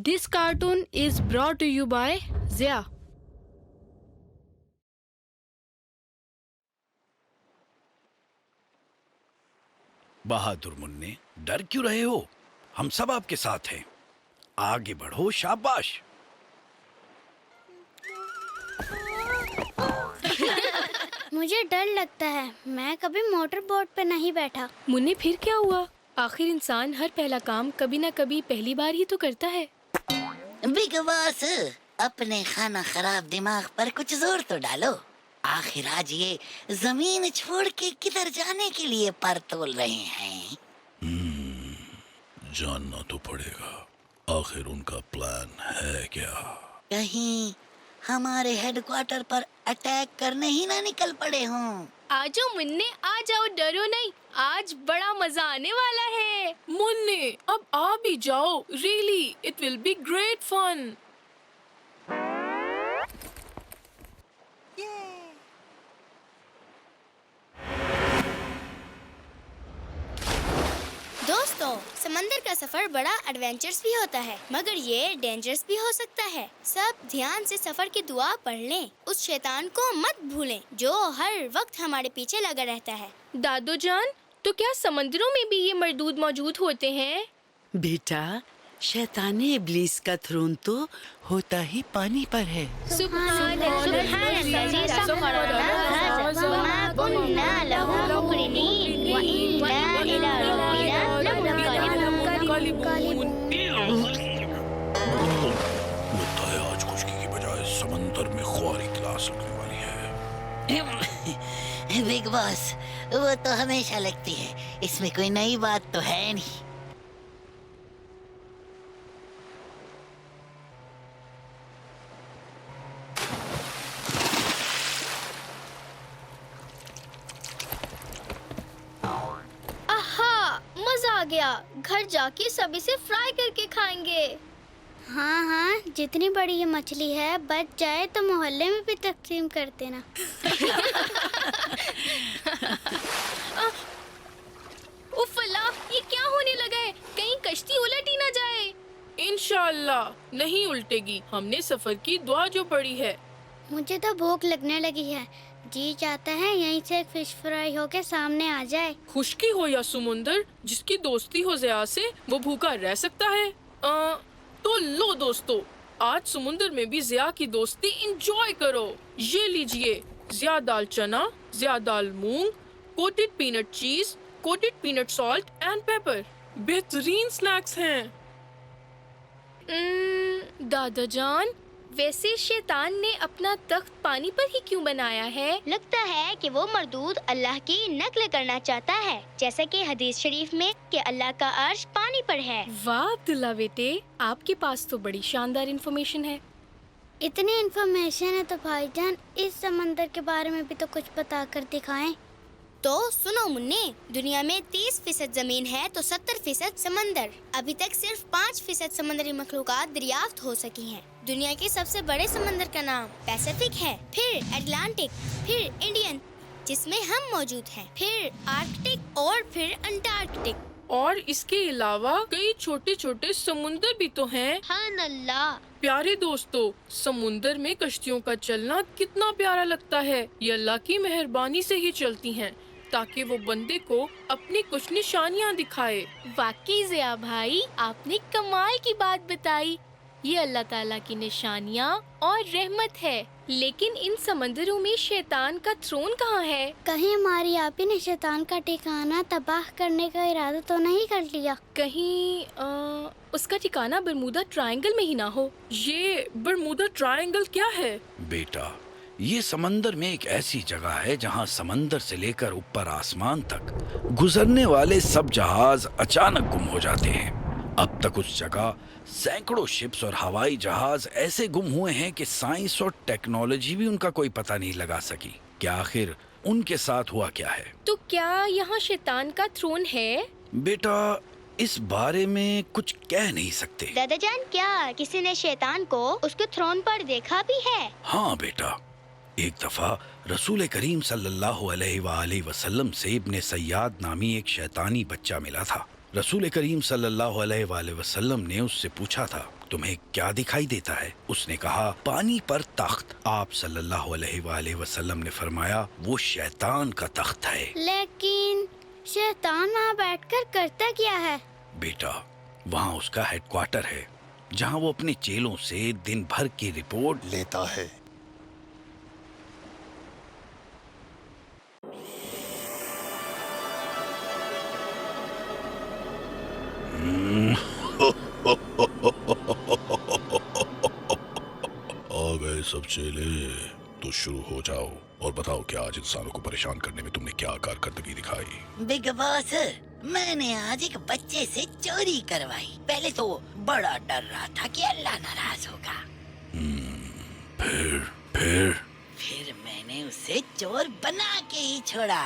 This cartoon is brought to you by Zia. बहादुर मुन्ने, डर क्यों रहे हो? हम सब आपके साथ हैं। आगे बढ़ो, शाबाश। मुझे डर लगता है, मैं कभी मोटर बोट पे नहीं बैठा। मुन्ने फिर क्या हुआ? आखिर इंसान हर पहला काम कभी ना कभी पहली बार ही तो करता है। बिग बॉस, अपने खाना खराब दिमाग पर कुछ जोर तो डालो। आखिर आज ये जमीन छोड़ के किधर जाने के लिए पर तोल रहे हैं? जानना तो पड़ेगा, आखिर उनका प्लान है क्या? कहीं हमारे हेडक्वार्टर पर अटैक करने ही ना निकल पड़े हों। आ जाओ मुन्ने, आ जाओ, डरो नहीं, आज बड़ा मजा आने वाला है। मुन्ने, अब आ भी जाओ, really it will be great fun. दोस्तों, समंदर का सफर बड़ा एडवेंचरस भी होता है, मगर ये डेंजरस भी हो सकता है। सब ध्यान से सफर की दुआ पढ़ लें। उस शैतान को मत भूलें जो हर वक्त हमारे पीछे लगा रहता है। दादो जान, तो क्या समंदरों में भी ये मर्दूद मौजूद होते हैं? बेटा, शैताने इब्लीस का थ्रोन तो होता ही पानी पर है। लगता है आज खुशकी की बजाय समंदर में ख्वारी क्लास लगने वाली है। बिग बॉस, वो तो हमेशा लगती है, इसमें कोई नई बात तो है नहीं। मजा आ गया, घर जाके सभी से फ्राई करके खाएंगे। हाँ हाँ, जितनी बड़ी ये मछली है, बच जाए तो मोहल्ले में भी तकसीम कर देना। उफ अल्लाह, ये क्या होने लगा है? कहीं कश्ती उलट ही ना जाए। इंशाअल्लाह नहीं उल्टेगी, हमने सफर की दुआ जो पड़ी है। मुझे तो भूख लगने लगी है, जी चाहता है यहीं से एक फिश फ्राई होके सामने आ जाए। खुशकी हो या समुंदर, जिसकी दोस्ती हो ज़िया से वो भूखा रह सकता है। तो लो दोस्तों, आज समुंदर में भी ज़िया की दोस्ती इंजॉय करो। ये लीजिए, ज़िया दाल चना, ज़िया दाल मूंग, कोटेड पीनट चीज, coated peanut salt and paper. बेहतरीन स्नैक्स हैं। दादा जान, वैसे शैतान ने अपना तख्त पानी पर ही क्यों बनाया है? लगता है कि वो मरदूद अल्लाह की नकल करना चाहता है, जैसा कि हदीस शरीफ में कि अल्लाह का अर्श पानी पर है। वाह अब्दुल्ला बेटे, आपके पास तो बड़ी शानदार इन्फॉर्मेशन है। इतनी इन्फॉर्मेशन है तो भाईजान इस समंदर के बारे में भी तो कुछ बता कर दिखाएं। तो सुनो मुन्ने, दुनिया में 30% जमीन है तो 70% समंदर। अभी तक सिर्फ 5% समुद्री मखलूकात दरियाफ्त हो सकी हैं। दुनिया के सबसे बड़े समंदर का नाम पैसिफिक है, फिर अटलांटिक, फिर इंडियन जिसमें हम मौजूद हैं, फिर आर्कटिक और फिर अंटार्कटिक। और इसके अलावा कई छोटे छोटे समुंदर भी तो हैं। हाँ अल्लाह। प्यारे दोस्तों, समुंदर में कश्तियों का चलना कितना प्यारा लगता है। ये अल्लाह की मेहरबानी से ही चलती हैं, ताकि वो बंदे को अपनी कुछ निशानियाँ दिखाए। वाकई ज़िया भाई, आपने कमाल की बात बताई। ये अल्लाह ताला की निशानियाँ और रहमत है। लेकिन इन समंदरों में शैतान का थ्रोन कहाँ है? कहीं हमारी आप ही ने शैतान का ठिकाना तबाह करने का इरादा तो नहीं कर लिया? कहीं उसका ठिकाना बरमूदा ट्रायंगल में ही ना हो? ये बरमूदा ट्रायंगल क्या है? बेटा, ये समंदर में एक ऐसी जगह है जहाँ समंदर से लेकर ऊपर आसमान तक गुजरने वाले सब जहाज अचानक गुम हो जाते हैं। अब तक उस जगह सैकड़ों शिप्स और हवाई जहाज ऐसे गुम हुए हैं कि साइंस और टेक्नोलॉजी भी उनका कोई पता नहीं लगा सकी कि आखिर उनके साथ हुआ क्या है। तो क्या यहाँ शैतान का थ्रोन है? बेटा, इस बारे में कुछ कह नहीं सकते। दादा जान, क्या किसी ने शैतान को उसके थ्रोन पर देखा भी है? हाँ बेटा, एक दफा रसूल करीम सल्लल्लाहु अलैहि वसल्लम से इब्ने सय्याद नामी एक शैतानी बच्चा मिला था। रसूल करीम सल्लल्लाहु अलैहि वसल्लम ने उससे पूछा था, तुम्हें क्या दिखाई देता है? उसने कहा, पानी पर तख्त। आप सल्लल्लाहु अलैहि वसल्लम ने फरमाया, वो शैतान का तख्त है। लेकिन शैतान वहाँ बैठकर करता क्या है? बेटा, वहाँ उसका हेडक्वार्टर है, जहाँ वो अपने चेलों से दिन भर की रिपोर्ट लेता है। आ गए सब चेले, तो शुरू हो जाओ और बताओ कि आज इंसानों को परेशान करने में तुमने क्या कारकर्दगी दिखाई। बिग बॉस, मैंने आज एक बच्चे से चोरी करवाई। पहले तो बड़ा डर रहा था कि अल्लाह नाराज होगा। फिर मैंने उसे चोर बना के ही छोड़ा।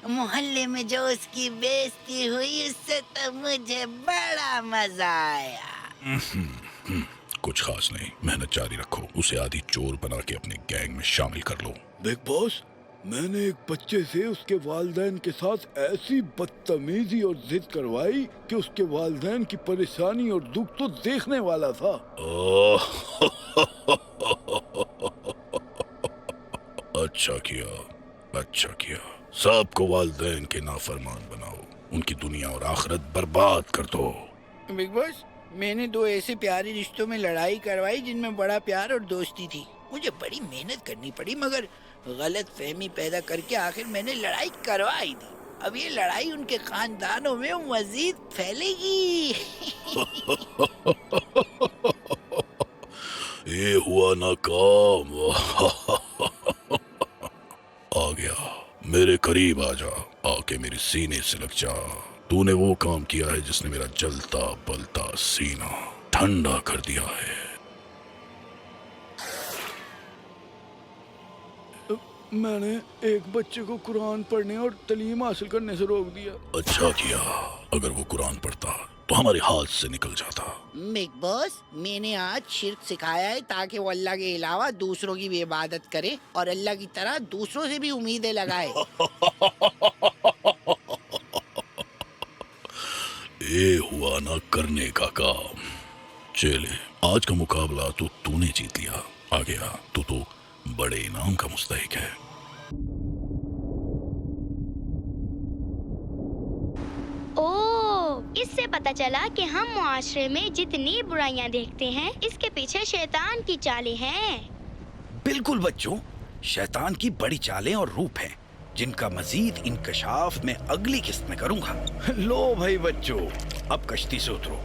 मोहल्ले में जो उसकी बेइज्जती हुई, उससे तो मुझे बड़ा मजा आया। कुछ खास नहीं, मेहनत जारी रखो। उसे आधी चोर बना के अपने गैंग में शामिल कर लो। बिग बॉस, मैंने एक बच्चे से उसके वालिदैन के साथ ऐसी बदतमीजी और जिद करवाई कि उसके वालिदैन की परेशानी और दुख तो देखने वाला था। अच्छा किया। सबको वालिदैन के नाफरमान बनाओ, उनकी दुनिया और आखिरत बर्बाद कर दो। बिग बॉस, मैंने 2 ऐसे प्यारे रिश्तों में लड़ाई करवाई जिनमें बड़ा प्यार और दोस्ती थी। मुझे बड़ी मेहनत करनी पड़ी, मगर गलत फहमी पैदा करके आखिर मैंने लड़ाई करवाई दी। अब ये लड़ाई उनके खानदानों में मजीद फैलेगी। ये हुआ नाकाम। आ गया, मेरे करीब आ जा, आके मेरे सीने से लग जा। तूने वो काम किया है जिसने मेरा जलता बलता सीना ठंडा कर दिया है। मैंने एक बच्चे को कुरान पढ़ने और तालीम हासिल करने से रोक दिया। अच्छा किया, अगर वो कुरान पढ़ता तो हमारे हाथ से निकल जाता। बिग बॉस, मैंने आज शिर्क सिखाया है ताकि वो अल्लाह के अलावा दूसरों की भी इबादत करे और अल्लाह की तरह दूसरों से भी उम्मीदें लगाए। ये हुआ ना करने का काम। चले, आज का मुकाबला तो तूने जीत लिया। आ गया, तू तो बड़े इनाम का मुस्तहिक है। इससे पता चला कि हम मुआशरे में जितनी बुराइयां देखते हैं, इसके पीछे शैतान की चालें हैं। बिल्कुल बच्चों, शैतान की बड़ी चालें और रूप हैं, जिनका मजीद इंकशाफ मैं अगली किस्त में करूंगा। लो भाई बच्चों, अब कश्ती से उतरो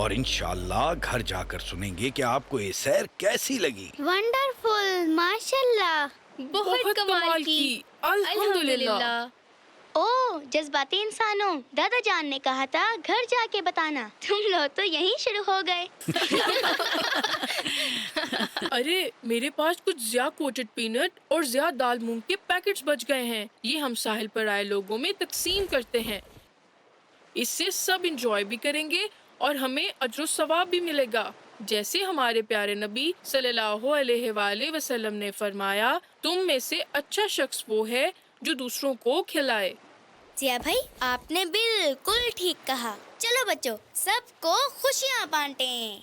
और इंशाअल्लाह घर जाकर सुनेंगे कि आपको ये सैर कैसी लगी। वंडरफुल, माशाल्लाह। बहुत कमाल की। अल्हम्दुलिल्लाह। ओ जज्बाती इंसानों, दादा जान ने कहा था घर जाके बताना। तुम लोग तो यहीं शुरू हो गए। अरे, मेरे पास कुछ ज़्या कोटेड पीनट और ज़्या दाल मूंग के पैकेट्स बच गए हैं। ये हम साहिल पर आए लोगों में तकसीम करते हैं। इससे सब इंजॉय भी करेंगे और हमें अज्र सवाब भी मिलेगा। जैसे हमारे प्यारे नबी सल्लल्लाहु अलैहि वसल्लम ने फरमाया, तुम में से अच्छा शख्स वो है जो दूसरों को खिलाए। जिया भाई, आपने बिल्कुल ठीक कहा। चलो बच्चों, सबको खुशियाँ बांटें।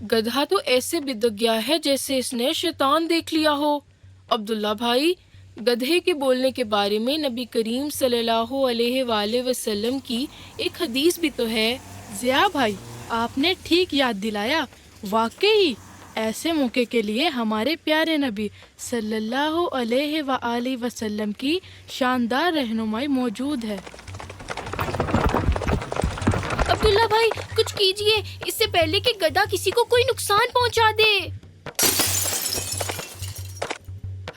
गधा तो ऐसे बिदक गया है जैसे इसने शैतान देख लिया हो। अब्दुल्ला भाई, गधे के बोलने के बारे में नबी करीम सल्लल्लाहु अलैहि वसल्लम की एक हदीस भी तो है। जिया भाई, आपने ठीक याद दिलाया। वाकई ऐसे मौके के लिए हमारे प्यारे नबी सल्लल्लाहु अलैहि वसल्लम की शानदार रहनुमाई मौजूद है। अब्दुल्ला भाई, कुछ कीजिए, इससे पहले कि गधा किसी को कोई नुकसान पहुंचा दे।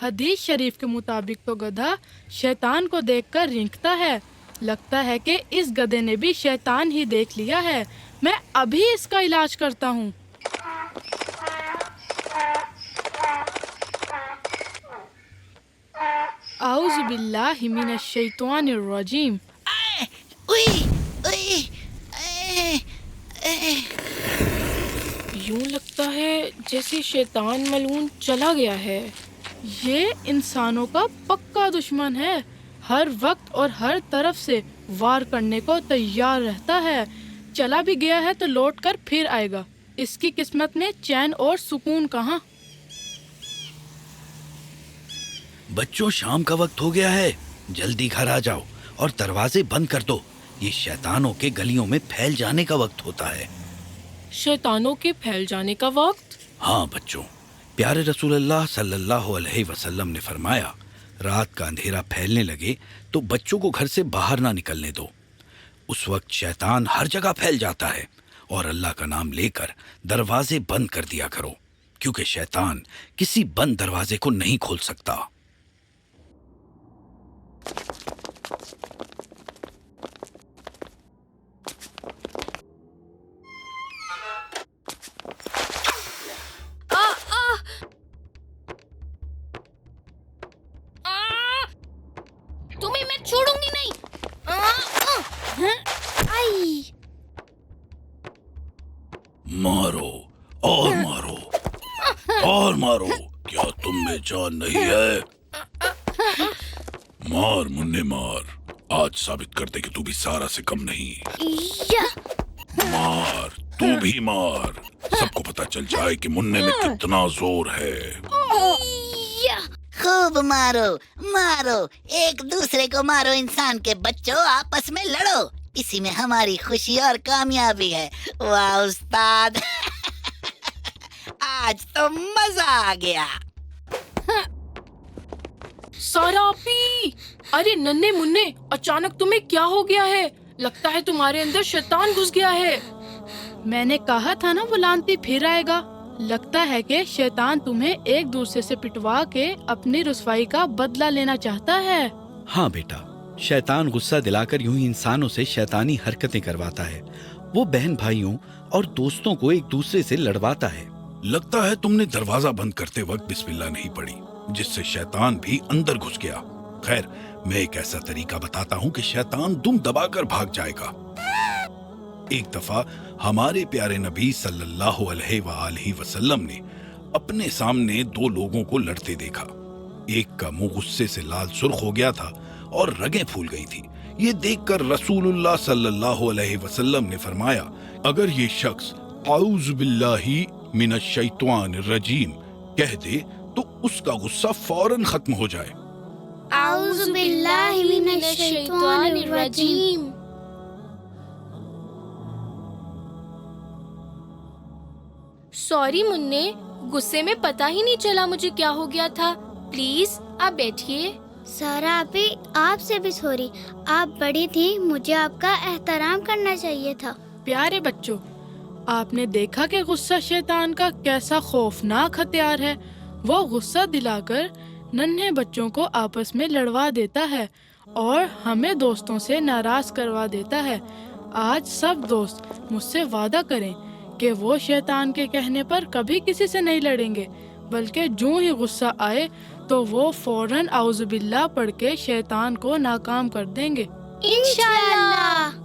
हदीस शरीफ के मुताबिक तो गधा शैतान को देखकर रेंगता है। लगता है कि इस गधे ने भी शैतान ही देख लिया है। मैं अभी इसका इलाज करता हूँ। आउज़ु बिल्लाहि मिनश शैतानिर रजीम। उई, उई, यूं लगता है जैसे शैतान मलून चला गया है। ये इंसानों का पक्का दुश्मन है, हर वक्त और हर तरफ से वार करने को तैयार रहता है। चला भी गया है तो लौट कर फिर आएगा। इसकी किस्मत में चैन और सुकून कहाँ। बच्चों, शाम का वक्त हो गया है, जल्दी घर आ जाओ और दरवाजे बंद कर दो। ये शैतानों के गलियों में फैल जाने का वक्त होता है। शैतानों के फैल जाने का वक्त? हाँ बच्चों, प्यारे रसूलुल्लाह सल्लल्लाहु अलैहि वसल्लम ने फरमाया, रात का अंधेरा फैलने लगे तो बच्चों को घर से बाहर ना निकलने दो। उस वक्त शैतान हर जगह फैल जाता है और अल्लाह का नाम लेकर दरवाजे बंद कर दिया करो, क्योंकि शैतान किसी बंद दरवाजे को नहीं खोल सकता। तुम्हें मैं छोड़ूंगी नहीं। आई। मारो और मारो और मारो, क्या तुम में जान नहीं है? मार मुन्ने मार, आज साबित कर दे कि तू भी सारा से कम नहीं। या। मार, तू भी मार, सबको पता चल जाए कि मुन्ने में कितना जोर है। या। खूब मारो, मारो, एक दूसरे को मारो। इंसान के बच्चों, आपस में लड़ो, इसी में हमारी खुशी और कामयाबी है। वाह उस्ताद, आज तो मजा आ गया। सारा पी। अरे नन्हे मुन्ने, अचानक तुम्हें क्या हो गया है? लगता है तुम्हारे अंदर शैतान घुस गया है। मैंने कहा था ना वो लानती फिर आएगा। लगता है कि शैतान तुम्हें एक दूसरे से पिटवा के अपनी रुसवाई का बदला लेना चाहता है। हाँ बेटा, शैतान गुस्सा दिलाकर यूं ही इंसानों से शैतानी हरकतें करवाता है। वो बहन भाइयों और दोस्तों को एक दूसरे से लड़वाता है। लगता है तुमने दरवाजा बंद करते वक्त बिस्मिल्लाह नहीं पढ़ी, जिससे शैतान भी अंदर घुस गया। खैर, मैं एक ऐसा तरीका बताता हूँ कि शैतान दुम दबाकर भाग जाएगा। एक दफा हमारे प्यारे नबी सल्लल्लाहु अलैहि वसल्लम ने अपने सामने दो लोगों को लड़ते देखा। एक का मुंह गुस्से से लाल सुर्ख हो गया था और रगें फूल गई थी। ये देखकर रसूलुल्लाह सल्लल्लाहु अलैहि वसल्लम ने फरमाया, अगर ये शख्स आऊज़ु बिल्लाहि मिनश शैतानिर रजीम कह दे तो उसका गुस्सा फौरन खत्म हो जाए। आऊज़ु बिल्लाहि मिनश शैतानिर रजीम। सॉरी मुन्ने, गुस्से में पता ही नहीं चला मुझे क्या हो गया था। प्लीज आप बैठिए। सारा आपी, आपसे भी सॉरी। आप बड़ी थी, मुझे आपका एहतराम करना चाहिए था। प्यारे बच्चों, आपने देखा कि गुस्सा शैतान का कैसा खौफनाक हथियार है। वो गुस्सा दिलाकर नन्हे बच्चों को आपस में लड़वा देता है और हमें दोस्तों से नाराज करवा देता है। आज सब दोस्त मुझसे वादा करें कि वो शैतान के कहने पर कभी किसी से नहीं लड़ेंगे, बल्कि जो ही गुस्सा आए तो वो फौरन आउज़ु बिल्लाह पढ़ के शैतान को नाकाम कर देंगे। इंशाअल्लाह।